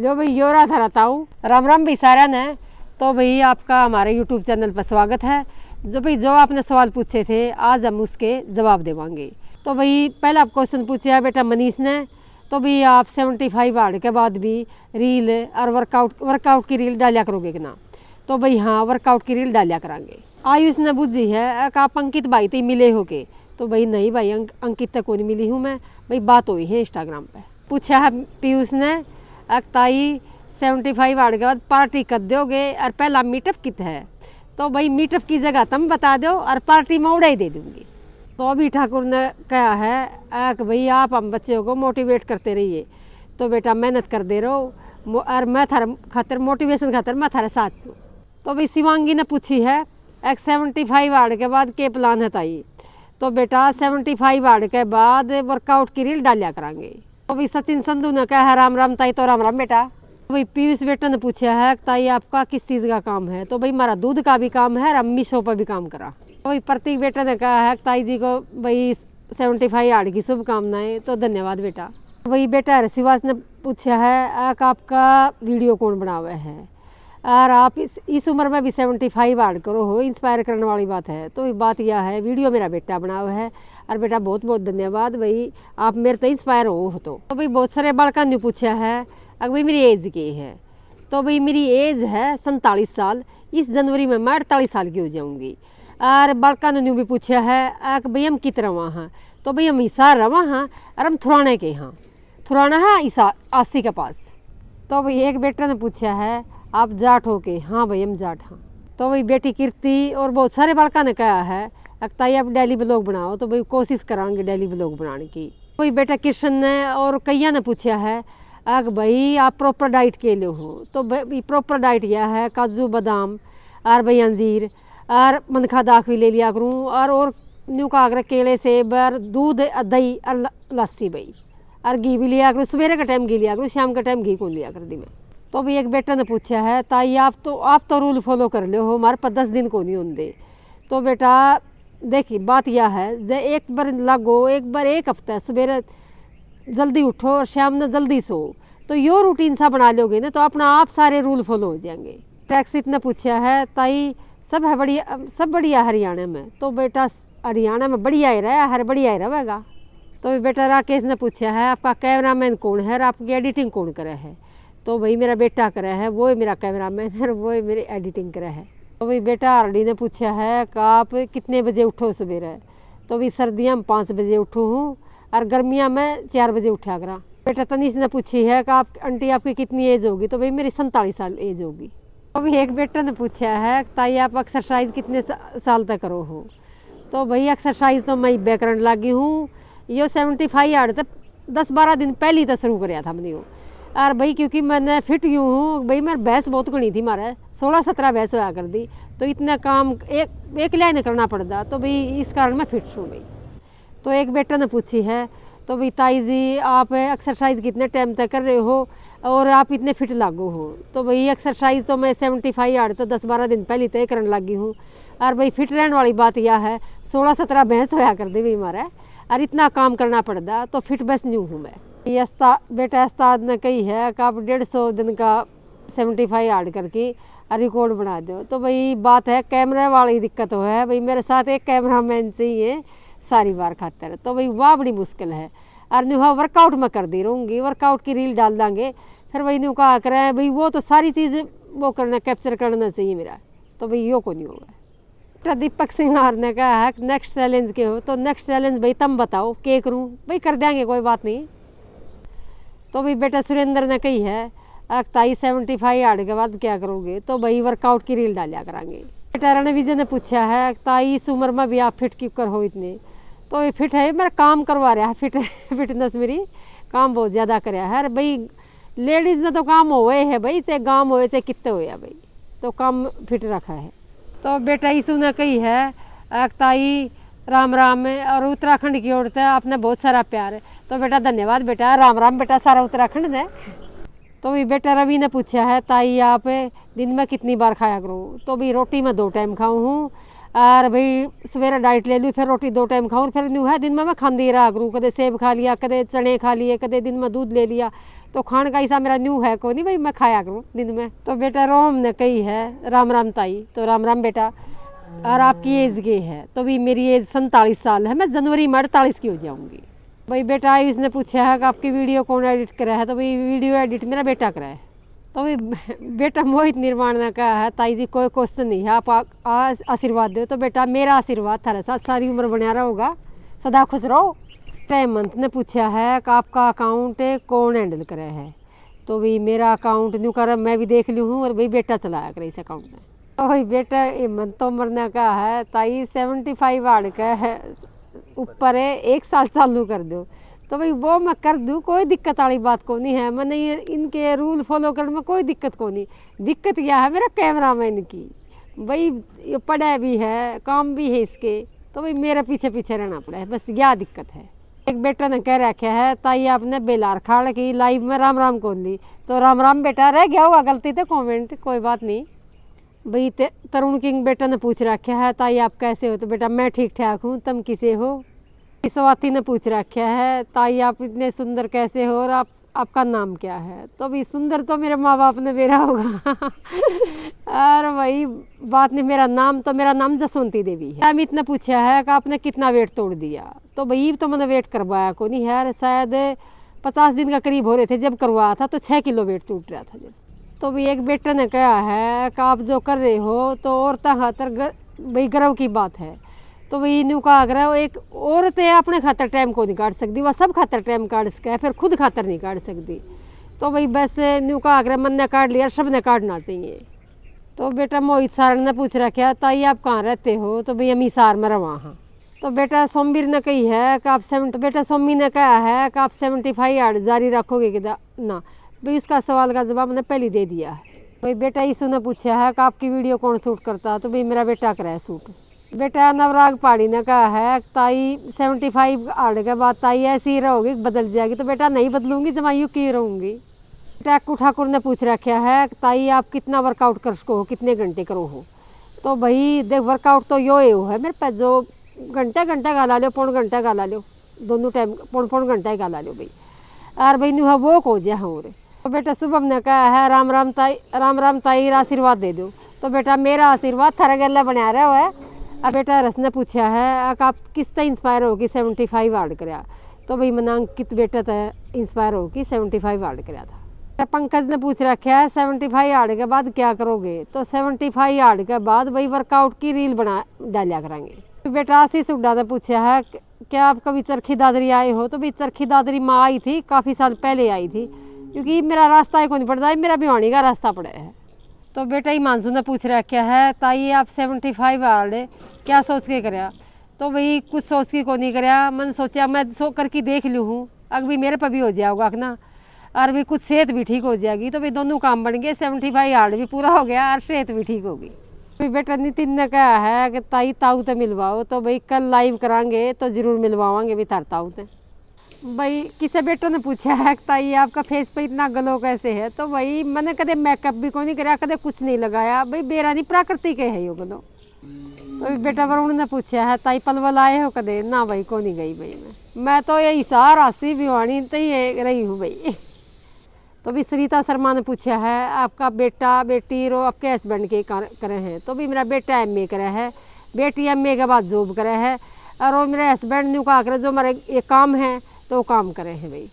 जो भाई यो रहा था रहता राम राम भाई सारा ने। तो भाई आपका हमारे यूट्यूब चैनल पर स्वागत है। जो आपने सवाल पूछे थे आज हम उसके जवाब देवांगे। तो भाई पहला क्वेश्चन पूछा है बेटा मनीष ने। तो भाई आप 75 हार्ड के बाद भी रील और वर्कआउट की रील डालिया करोगे कि ना। तो भाई हाँ, वर्कआउट की रील डालिया करांगे। आयुष ने बुझी है आप अंकित भाई तो मिले हो के। तो भाई नहीं भाई, अंकित तक को नहीं मिली हूँ मैं। भाई बात हुई है इंस्टाग्राम पे। पूछा है पीयूष ने ताई 75 हार्ड के बाद पार्टी कर दोगे और पहला मीटअप कित है। तो भाई मीटअप की जगह तुम बता दो और पार्टी में उड़ा ही दे दूंगी। तो अभी ठाकुर ने कहा है कि भाई आप हम बच्चों को मोटिवेट करते रहिए। तो बेटा मेहनत कर दे रहो और मैं थारे खातर मोटिवेशन खातर मैं थारे साथ छूँ। तो भाई शिवांगी ने पूछी है 75 हार्ड के बाद के प्लान है ताई। तो बेटा 75 हार्ड के बाद वर्कआउट की रील डालिया करांगे। तो भाई सचिन संधू ने कहा है राम राम ताई। तो राम राम बेटा। तो भाई पीयूष बेटा ने पूछा है ताई आपका किस चीज़ का काम है। तो भाई हमारा दूध का भी काम है और अम्मी शो पर भी काम करा। तो भाई प्रतीक बेटा ने कहा है ताई जी को भाई 75 हार्ड की शुभकामनाएं। तो धन्यवाद बेटा। तो भाई बेटा ऋषिवास ने पूछा है कि आपका वीडियो कौन बना हुआ है और आप इस उम्र में भी 75 हार्ड करो हो, इंस्पायर करने वाली बात है। तो बात यह है वीडियो मेरा बेटा बना हुआ है और बेटा बहुत बहुत धन्यवाद भाई, आप मेरे तो इंस्पायर हो। तो भाई बहुत सारे बालका ने पूछा है अगर भाई मेरी एज की है। तो भाई मेरी एज है 47 साल। इस जनवरी में मैं 48 साल की हो जाऊँगी। और बालका ने भी पूछा है कि भाई हम कित रवा हाँ। तो भाई हम हिसार रवा हाँ और हम थुराने के हाँ, थुराना है ईसा 80 के पास। तो भाई एक बेटा ने पूछा है आप जाट हो के। हाँ भाई हम जाट हाँ। तो भाई बेटी कीर्ति और बहुत सारे बालका ने कहा है ताई आप डेली ब्लॉग बनाओ। तो भाई कोशिश करांगे डेली ब्लॉग बनाने की। कोई बेटा कृष्ण ने और कैया ने पूछा है कि भाई आप प्रॉपर डाइट के लिए हो। तो भाई प्रॉपर डाइट यह है काजू बादाम और भाई अंजीर और मनखा दाख भी ले लिया करूँ और न्यू का आगर केले सेब और दूध दही और लस्सी भाई और घी भी लिया करूँ। सवेरे का टाइम घी लिया करूँ, शाम का टाइम घी को लिया कर दी मैं। तो भाई एक बेटा ने पूछा है ताई आप तो रूल फॉलो कर लो हो, हमारे पास 10 दिन को नहीं होंगे। तो बेटा देखिए बात यह है जे एक बार लागो, एक बार एक हफ्ता सवेरे जल्दी उठो और शाम में जल्दी सो। तो यो रूटीन सा बना लोगे ना तो अपना आप सारे रूल फॉलो हो जाएंगे। टैक्सिट ने पूछा है ताई सब बढ़िया हरियाणा में। तो बेटा हरियाणा में बढ़िया ही रहा, हर बढ़िया ही रहेगा। तो बेटा राकेश ने पूछा है आपका कैमरामैन कौन है और आपकी एडिटिंग कौन करे है। तो भाई मेरा बेटा करे है, वो ही मेरा कैमरामैन है और वो ही मेरी एडिटिंग करे है। तो भाई बेटा आरडी ने पूछा है कि आप कितने बजे उठो सवेरे। तो भाई सर्दियाँ में 5 बजे उठू हूँ और गर्मियाँ में 4 बजे उठा करा। बेटा तनीष ने पूछी है कि आप आंटी आपकी कितनी एज होगी। तो भाई मेरी 47 साल एज होगी। तो भाई एक बेटा ने पूछा है ताई आप एक्सरसाइज कितने साल तक करो हो। तो भाई एक्सरसाइज तो मैं बैकरण लगी हूँ। ये 75 हार्ड तक 10-12 दिन पहले तो शुरू कराया था मैंने। और भाई क्योंकि मैंने फिट यूँ हूँ भाई, मेरी भैंस बहुत घनी थी, मारे 16-17 भैंस होया कर दी। तो इतना काम एक लाइन करना पड़ता। तो भाई इस कारण मैं फिट हूँ भाई। तो एक बेटा ने पूछी है तो भाई ताई जी आप एक्सरसाइज कितने टाइम तक कर रहे हो और आप इतने फिट लागू हो। तो भाई एक्सरसाइज तो मैं 75 हार्ड तो 10-12 दिन पहले तय करने लगी हूँ। और भाई फिट रहने वाली बात यह है 16-17 भैंस होया कर दी भाई हमारा और इतना काम करना पड़ता। तो फिट बस न्यू हूँ मैं। ये बेटा उस्ताद ने कही है कि आप 150 दिन का 75 हार्ड करके रिकॉर्ड बना दो। तो भाई बात है कैमरा वाली दिक्कत हो है भाई, मेरे साथ एक कैमरामैन चाहिए सारी बार खातर। तो भाई वह बड़ी मुश्किल है। और न्यू हाँ वर्कआउट में कर दी रहूँगी, वर्कआउट की रील डाल देंगे फिर वही न्यू कहा करें भाई वो तो सारी चीज़ वो करना कैप्चर करना चाहिए मेरा। तो भाई यो को नहीं होगा। तो दीपक सिंह ने कहा है नेक्स्ट चैलेंज के हो। तो नेक्स्ट चैलेंज भाई तुम बताओ के करूँ। भाई कर देंगे कोई बात नहीं। तो भाई बेटा सुरेंद्र ने कही है ताई 75 हार्ड के बाद क्या करोगे। तो भाई वर्कआउट की रील डालिया करांगे। बेटा रण विजय ने पूछा है ताई इस उम्र में भी आप फिट क्यों कर हो इतने। तो ये फिट है मेरा काम करवा रहा है, फिटनेस मेरी काम बहुत ज़्यादा कराया है। भाई लेडीज़ ने तो काम हुए है भाई, चाहे गाँव होए चाहे कितने हुए भाई, तो काम फिट रखा है। तो बेटा ईसु ने कही है ताई राम राम और उत्तराखंड की औरतें आपने बहुत सारा प्यार है। तो बेटा धन्यवाद बेटा, राम राम बेटा सारा उत्तराखंड ने। तो भी बेटा रवि ने पूछा है ताई आप दिन में कितनी बार खाया करो। तो भाई रोटी में 2 टाइम खाऊँ हूँ और भाई सवेरे डाइट ले लूँ फिर रोटी 2 टाइम खाऊँ फिर न्यू है दिन में मैं खाती रहा करूँ। कदे सेब खा लिया, कदे चने खा लिए, कदे दिन में दूध ले लिया। तो खान का ऐसा मेरा न्यू है को नहीं भाई, मैं खाया करूँ दिन में। तो बेटा रोम ने कही है राम राम ताई। तो राम राम बेटा, और आपकी एज ये है? तो भी मेरी एज 47 साल है, मैं जनवरी में 48 की हो जाऊँगी। भाई बेटा आयुष ने पूछा है कि आपकी वीडियो कौन एडिट करा है? तो भाई वीडियो एडिट मेरा बेटा करा है। तो भाई बेटा मोहित निर्माण ने कहा है ताई जी कोई क्वेश्चन नहीं है, आप आशीर्वाद दो। तो बेटा मेरा आशीर्वाद थारे साथ सारी उम्र बना रहा होगा, सदा खुश रहो। हेमंत ने पूछा है कि आपका अकाउंट कौन हैंडल करे है? तो भाई मेरा अकाउंट न्यू कर मैं भी देख ली हूँ, और भाई बेटा चलाया करे इस अकाउंट में। तो भाई बेटा हेमंत तोमर ने कहा है ताई 75 वार्ड का है ऊपर है, 1 साल चालू कर दो। तो भाई वो मैं कर दूँ, कोई दिक्कत वाली बात को नहीं है। मैंने ये इनके रूल फॉलो करने में कोई दिक्कत को नहीं। दिक्कत यह है मेरा कैमरामैन की, भाई ये पढ़ा भी है, काम भी है इसके, तो भाई मेरा पीछे पीछे रहना पड़ा है, बस यह दिक्कत है। एक बेटा ने कह रखा है ताई आपने बेलार खाड़ की लाइव में राम राम कौन दी? तो राम राम बेटा रह गया होगा गलती से कमेंट, कोई बात नहीं। भाई तरुण किंग बेटा ने पूछ रखा है ताई आप कैसे हो? तो बेटा मैं ठीक ठाक हूँ, तुम किसे हो? स्वाति ने पूछ रखा है ताई आप इतने सुंदर कैसे हो, और आपका नाम क्या है? तो भी सुंदर तो मेरे माँ बाप ने मेरा होगा और वही बात नहीं, मेरा नाम जसवंती देवी है। अमित ने पूछा है कि आपने कितना वेट तोड़ दिया? तो भाई तो मैंने वेट करवाया को नहीं है, शायद 50 दिन का करीब हो रहे थे जब करवाया था, तो 6 किलो वेट टूट रहा था जब। तो भी एक बेटा ने कहा है कि आप जो कर रहे हो तो औरतें खातर भाई गर्व की बात है। तो भाई न्यू का आग्रह, एक औरत है अपने खातर टाइम को नहीं काट सकती, वह सब खातर टाइम काट सके, फिर खुद खातर नहीं काट सकती। तो भाई बस न्यू का आग्रह मन ने काट लिया, सब ने काटना चाहिए। तो बेटा मोहित सारण ने पूछ रखा ताई आप कहाँ रहते हो? तो भाई हम हिसार में रवा हाँ। तो बेटा सोमवीर ने कही है कि आप बेटा सोमी ने कहा है कि आप 75 यार्ड जारी रखोगे कि ना? भाई इसका सवाल का जवाब मैंने पहले दे दिया है। भाई बेटा ईसु ने पूछा है कि आपकी वीडियो कौन शूट करता? तो भाई मेरा बेटा करे शूट। बेटा नवराग पहाड़ी ने कहा है ताई 75 आड़ के बाद ताई ऐसी ही रहोगी बदल जाएगी? तो बेटा नहीं बदलूंगी, जमायू की रहूँगी। टैकू ठाकुर ने पूछ रखा है ताई आप कितना वर्कआउट कर सको हो, कितने घंटे करो हो? तो भाई देख वर्कआउट तो यो है मेरे पास, जो घंटा गाला लो, पौन घंटा गाला लो, दोनों टाइम पौन घंटा ही गाला लो भाई। और भाई न्यू है वो को जा और। तो बेटा शुभम ने कहा है राम राम ताई आशीर्वाद दे दो। तो बेटा मेरा आशीर्वाद थारा गला बना रहा है। और बेटा रस ने पूछा है आप किस तरह इंस्पायर होगी 75 वार्ड कराया? तो भाई मनांग कित बेटा तय इंस्पायर होगी 75 वार्ड कराया था। पंकज ने पूछ रखा है 75 यार्ड के बाद क्या करोगे? तो 75 यार्ड के बाद वही वर्कआउट की रील बना डालिया करेंगे। तो बेटा आशीष हुड्डा ने पूछा है क्या आप कभी चरखी दादरी आए हो? तो भाई चरखी दादरी माँ आई थी, काफ़ी साल पहले आई थी, क्योंकि मेरा रास्ता ही को नहीं पड़ता है, मेरा भिवानी का रास्ता पड़ा है। तो बेटा हिमांशु ने पूछ रखा है ताई आप 75 वार्ड क्या सोच के कराया? तो भाई कुछ सोच के को नहीं कराया, मैंने सोचा मैं सो करके देख लूँ हूँ, अगर भी मेरे पर भी हो जाएगा ना, और भी कुछ सेहत भी ठीक हो जाएगी। तो भाई दोनों काम बन गए, 75 यार्ड भी पूरा हो गया और सेहत भी ठीक होगी। भाई बेटा नितिन ने कहा है कि ताई ताऊ तो मिलवाओ। तो भाई कल लाइव करांगे तो ज़रूर मिलवाओगे भी तार ताऊ तो। भाई किसी बेटो ने पूछा है कि ताई आपका फेस पे इतना ग्लो कैसे है? तो भाई मैंने कदे मेकअप भी को नहीं कराया, कदे कुछ नहीं लगाया, भाई बेरा नहीं प्राकृतिक है यो ग्लो। तो बेटा वरुण ने पूछा है ताई पलवल आए हो कदे? ना भाई को नहीं गई भाई, मैं तो यही सार आसी भिवानी तो ही रही हूँ भाई। तो भी सरिता शर्मा ने पूछा है आपका बेटा बेटी रो आपके हस्बैंड के करे हैं? तो भी मेरा बेटा MA करे है, बेटी MA के बाद जॉब करे है, और वो मेरे हस्बैंड न्यू का करे जो मेरे ये काम है तो वो काम करे हैं भाई।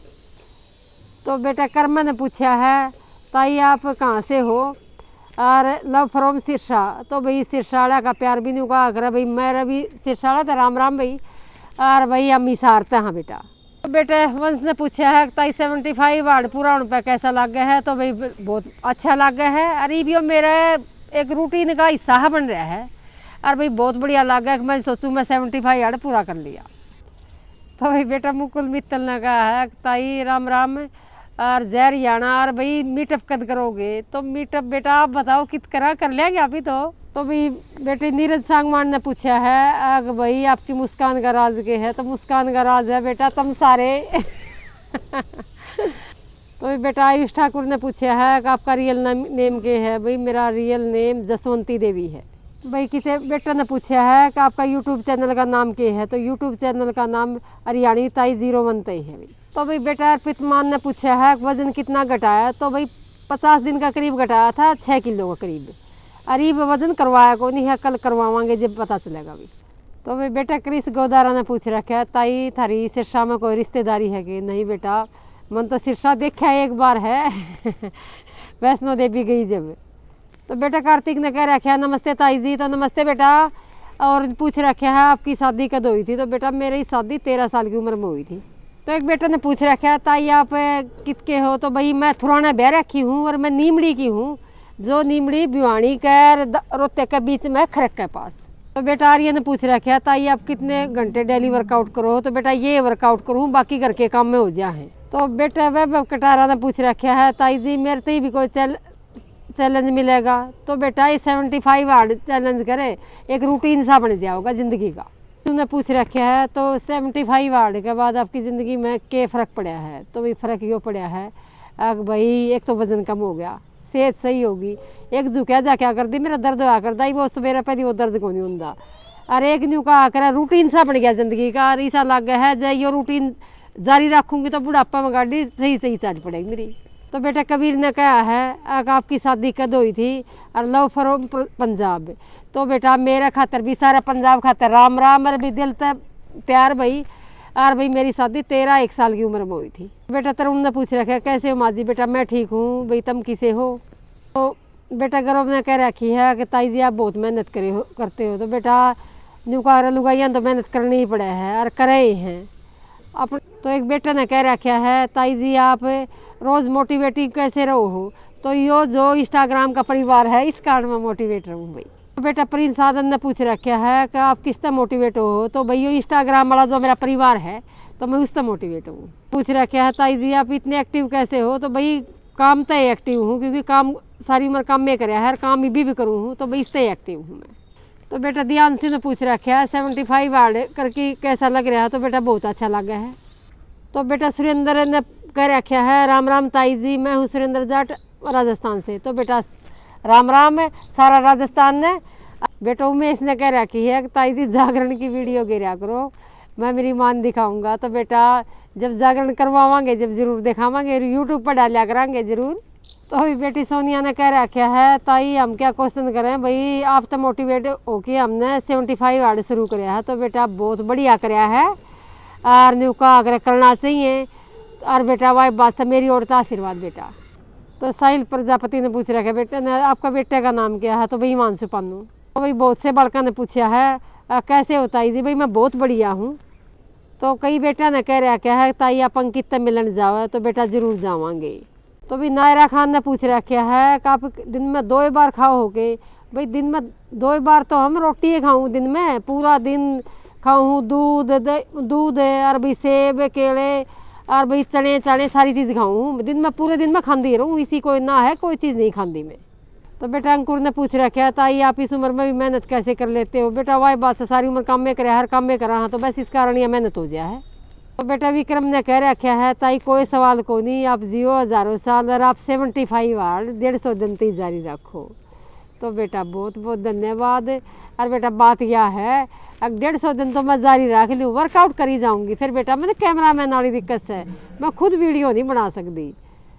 तो बेटा कर्मा ने पूछा है ताई आप कहाँ से हो? और लव फ्रॉम सिरसा। तो भाई सिरसाड़ा का प्यार भी न्यू का करे भाई, मेरा भी सिरसाड़ा था राम राम भाई, और भाई हम इसारते हैं बेटा। तो बेटे वंश ने पूछा है ताई 75 वार्ड पूरा होने पर कैसा लग गया है? तो भाई बहुत अच्छा लग गया है, अरे भी मेरा एक रूटीन का हिस्सा बन रहा है, और भाई बहुत बढ़िया लग गया कि मैं सोचूं मैं 75 यार्ड पूरा कर लिया। तो भाई बेटा मुकुल मित्तल ने कहा है ताई राम राम और जय हरियाणा, और भाई मीटअप कद करोगे? तो मीटअप बेटा आप बताओ कित करा कर लेंगे अभी तो भाई बेटे नीरज सांगवान ने पूछा है अग भाई आपकी मुस्कान का राज के है? तो मुस्कान का राज है बेटा तुम सारे तो बेटा आयुष ठाकुर ने पूछा है कि आपका रियल नेम के है? भाई मेरा रियल नेम जसवंती देवी है। भाई किसी बेटा ने पूछा है कि आपका यूट्यूब चैनल का नाम क्या है? तो यूट्यूब चैनल का नाम हरियाणी ताई 01 तय है भाई। तो भाई बेटा अर्पितमान ने पूछा है वजन कितना घटाया, तो भाई 50 दिन का करीब घटाया था, 6 किलो का करीब। अरीब वजन करवाया को नहीं है, कल करवावांगे जब पता चलेगा भी। तो भाई बेटा क्रिस गोदारा ने पूछ रखा है ताई थारी सिरसा में कोई रिश्तेदारी है कि नहीं बेटा, मन तो सिरसा देखा एक बार है वैष्णो देवी गई जब। तो बेटा कार्तिक ने कह रखा है नमस्ते ताई जी। तो नमस्ते बेटा। और पूछ रखा है आपकी शादी कब हुई थी, तो बेटा मेरी शादी 13 साल की उम्र में हुई थी। तो एक बेटा ने पूछ रखा है ताई आप कितके हो, तो भाई मैं थुराना बह रखी हूँ और मैं नीमड़ी की हूँ, जो नीमड़ी भिवानी के रोते के बीच में खरक के पास। तो बेटा आर्य ने पूछ रखा है ताई आप कितने घंटे डेली वर्कआउट करो, तो बेटा ये वर्कआउट करूँ बाकी घर के काम में हो जा है। तो बेटा वह कटारा ने पूछ रखा है ताई जी मेरे तो भी कोई चैलेंज मिलेगा, तो बेटा ये 75 हार्ड चैलेंज करे, एक रूटीन सा बन जाओगा ज़िंदगी का। तूने पूछ रखा है तो 75 हार्ड के बाद आपकी ज़िंदगी में क्या फ़र्क पड़ा है, तो भाई फ़र्क यो पड़ा है भाई एक तो वज़न कम हो गया, सेहत सही होगी, एक झुका जा क्या कर दी मेरा दर्द हुआ करता ही वो सवेरे पे वो दर्द को नहीं होता, और एक न्यू का आकर रूटीन सा बन गया ज़िंदगी का, और ऐसा लग गया है जो ये रूटीन जारी रखूँगी तो बुढ़ापा में गाड़ी सही सही चार्ज पड़ेगी मेरी। तो बेटा कबीर ने कहा है आपकी शादी कद हुई थी और लव फ्रॉम पंजाब, तो बेटा मेरा खातर भी सारा पंजाब खातर राम राम, और भी दिल तक प्यार भाई, और भाई मेरी शादी 13 साल की उम्र में हुई थी। बेटा तरुण ने पूछ रखा कैसे हो माँ जी, बेटा मैं ठीक हूँ, भाई तुम किसे हो। तो बेटा गौरव ने कह रखी है कि ताई जी आप बहुत मेहनत करते हो, तो बेटा नुकार लुगाइयाँ तो मेहनत करनी ही पड़े है और करे ही हैं अपन। तो एक बेटा ने कह रखा है ताई जी आप रोज़ मोटिवेटिव कैसे रहो हो, तो यो जो इंस्टाग्राम का परिवार है इस कारण मैं मोटिवेट रहूँ भाई। तो बेटा प्रिंस साधन ने पूछ रखा है कि आप किस तरह मोटिवेट हो, तो भाई यो इंस्टाग्राम वाला जो मेरा परिवार है तो मैं उस तरह मोटिवेट हूँ। पूछ रखा है ताई जी आप इतने एक्टिव कैसे हो, तो भाई काम तो एक्टिव हूँ क्योंकि काम सारी उम्र काम में कराया है, काम भी करूँ हूँ, तो भाई इससे एक्टिव हूँ मैं। तो बेटा ध्यान ने पूछ रखा है 75 हार्ड करके कैसा लग रहा है, तो बेटा बहुत अच्छा लग रहा है। तो बेटा सुरेंद्र ने कह रखा है राम राम ताई जी, मैं हूँ सुरेंद्र जाट राजस्थान से, तो बेटा राम राम है सारा राजस्थान ने। बेटा उमेश ने कह रखी है कि ताई जी जागरण की वीडियो गिरा करो, मैं मेरी मान दिखाऊंगा, तो बेटा जब जागरण करवावांगे जब जरूर दिखावांगे, यूट्यूब पर डालिया करांगे जरूर। तो अभी बेटी सोनिया ने कह रखा है ताई हम क्या क्वेश्चन करें भाई, आप तो मोटिवेट होके हमने 75 हार्ड शुरू कराया है, तो बेटा बहुत बढ़िया कराया है और न्यू का आग्रह करना चाहिए, और बेटा वाई बात से मेरी ओर आशीर्वाद बेटा। तो साहिल प्रजापति ने पूछ रखा बेटे ने आपका बेटे का नाम क्या है, तो भाई हिमांशु पानू। तो भाई बहुत से बड़का ने पूछा है कैसे हो ताई जी, भाई मैं बहुत बढ़िया हूँ। तो कई बेटा ने कह रखा है ताई आप अंकित तक मिलन जाओ, तो बेटा जरूर जावांगे। तो भाई नायरा खान ने पूछ रखा है कि आप दिन में 2 बार खाओ हो गए, भाई दिन में 2 बार तो हम रोटी खाऊँ, दिन में पूरा दिन खाऊँ दूध और भाई सेब केले और भाई चने सारी चीज़ खाऊँ, दिन में पूरे दिन में खाती रहूँ, इसी कोई ना है कोई चीज़ नहीं खाती मैं। तो बेटा अंकुर ने पूछ रखा है ताई आप इस उम्र में भी मेहनत कैसे कर लेते हो, बेटा वाई बात से सारी उम्र काम में करे, हर काम में करा हाँ, तो बस इस कारण यह मेहनत हो गया है। तो बेटा विक्रम ने कह रखा है ताई कोई सवाल को नहीं, आप जियो हज़ारों साल और आप 75 हार्ड 150 दिन तक जारी रखो। तो बेटा बहुत बहुत धन्यवाद। और बेटा बात यह है अब 150 दिन तो मैं जारी रख लूँ, वर्कआउट करी जाऊँगी, फिर बेटा मैंने कैमरा मैन वाली दिक्कत से मैं खुद वीडियो नहीं बना सकती।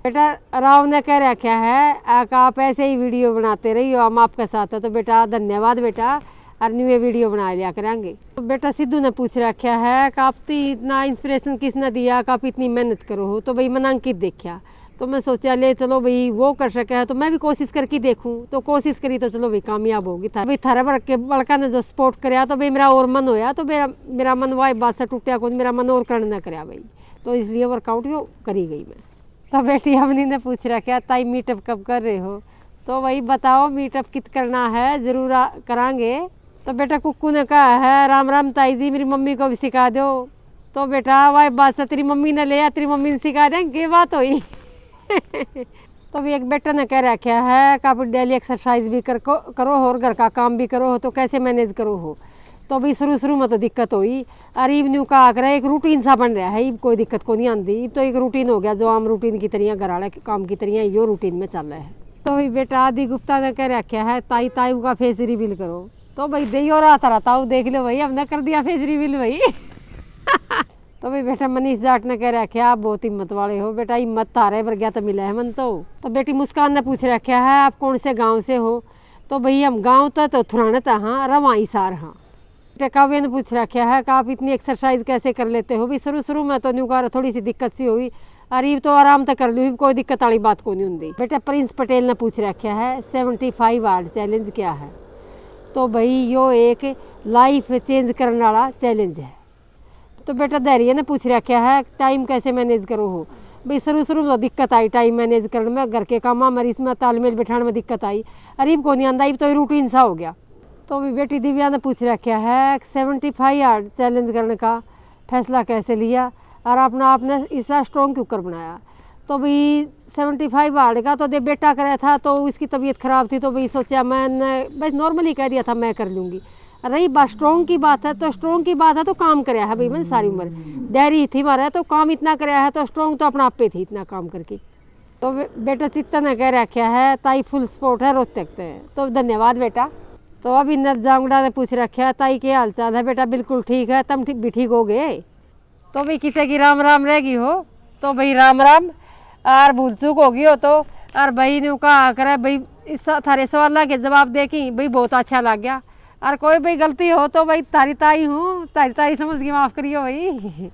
बेटा राव ने कह रखा है आप ऐसे ही वीडियो बनाते रहिए, हम आपके साथ है, तो बेटा धन्यवाद बेटा, और न्यू वीडियो बना लिया करेंगे। तो बेटा सिद्धू ने पूछ रखा है कि आप इतना इंस्पिरेशन किसने दिया कि आप इतनी मेहनत करो हो, तो भाई मैंने अंकित देखा, तो मैं सोचा ले चलो भाई वो कर सके है तो मैं भी कोशिश करके देखूं, तो कोशिश करी तो चलो भाई कामयाब होगी था भाई। थारा भर के बड़का ने जो सपोर्ट कराया तो भाई मेरा और मन होया, तो मेरा मन वाई बात से टूटा कौन, मेरा मन और करना न कराया भाई, तो इसलिए वर्कआउट यो करी गई मैं। तो बेटी हमनी ने पूछ रखा ताई मीटअप कब कर रहे हो, तो भाई बताओ मीटअप कित करना है, जरूर करांगे। तो बेटा कुक्कू ने कहा है राम राम ताई जी मेरी मम्मी को भी सिखा दो, तो बेटा वाई बात से तेरी मम्मी ने ले तेरी मम्मी ने सिखा देंगे, ये बात हुई। तो भी एक बेटा ने कह रखा है कि आप डेली एक्सरसाइज भी करो और घर का काम भी करो हो, तो कैसे मैनेज करो हो, तो भी शुरू में तो दिक्कत हुई, और इवन्यू का आकर एक रूटीन सा बन रहा है, कोई दिक्कत को नहीं आती, तो एक रूटीन हो गया जो आम रूटीन की तरह घर वाले काम की तरह यो रूटीन में चल रहा है। तो भाई बेटा आदि गुप्ता ने कह रखा है ताई ताऊ का फेस रिवील करो, तो भाई दे हो रहा था ताऊ देख लो भाई हमने कर दिया फेस रिवील भाई। तो भाई बेटा मनीष जाट ने कह रखा आप बहुत हिम्मत वाले हो बेटा, हिम्मत तारे पर गया तो मिला है मन। तो बेटी मुस्कान ने पूछ रखा है आप कौन से गांव से हो? तो भाई हम गांव तो थुराना था, हाँ रवा सार। हाँ बेटा काव्य ने पूछ रखा है कि आप इतनी एक्सरसाइज कैसे कर लेते हो? भाई शुरू में तो न्यू कर थोड़ी सी दिक्कत सी हुई, अरे तो आराम तो कर लूँ, कोई दिक्कत वाली बात को नहीं होती। बेटा प्रिंस पटेल ने पूछ रखा है 75 हार्ड चैलेंज क्या है? तो भाई यो एक लाइफ चेंज करने वाला चैलेंज है। तो बेटा धैर्य ने पूछ रखा है टाइम कैसे मैनेज करो हो? भाई शुरू में तो दिक्कत आई टाइम मैनेज करने में, घर के काम में इसमें तालमेल बैठाने में दिक्कत आई, अरीब को नहीं आंदा, अब तो रूटीन सा हो गया। तो भी बेटी दिव्या ने पूछ रखा है 75 हार्ड चैलेंज करने का फैसला कैसे लिया और अपना आपने इतना स्ट्रॉन्ग क्यों कर बनाया? तो भाई 75 हार्ड का तो दे बेटा कराया था, तो उसकी तबीयत ख़राब थी, तो भाई सोचा मैंने बस नॉर्मली कह दिया था मैं कर लूँगी। रही बात स्ट्रॉन्ग की बात है, तो स्ट्रॉन्ग की बात है तो काम कराया है भाई मैंने सारी उम्र, डेयरी थी मारा तो काम इतना कराया है, तो स्ट्रॉन्ग तो अपना आप पे थी इतना काम करके। तो बेटा चित्ता ने कह रखा है ताई फुल सपोर्ट है रोहतक से। तो धन्यवाद बेटा। तो अभी नब जांगड़ा ने पूछ रखा है ताई के हाल चाल है? बेटा बिल्कुल ठीक है, तुम भी ठीक हो गए? तो भाई किसी की राम राम रहेगी हो? तो भाई राम राम, और भूल चूक होगी हो तो और भाई ने कहा करे भाई इस थारे सवाल के जवाब दे कि भाई बहुत अच्छा लग गया, और कोई भाई गलती हो तो भाई तारी ताई हूँ, तारी ताई समझ के माफ़ करियो भाई।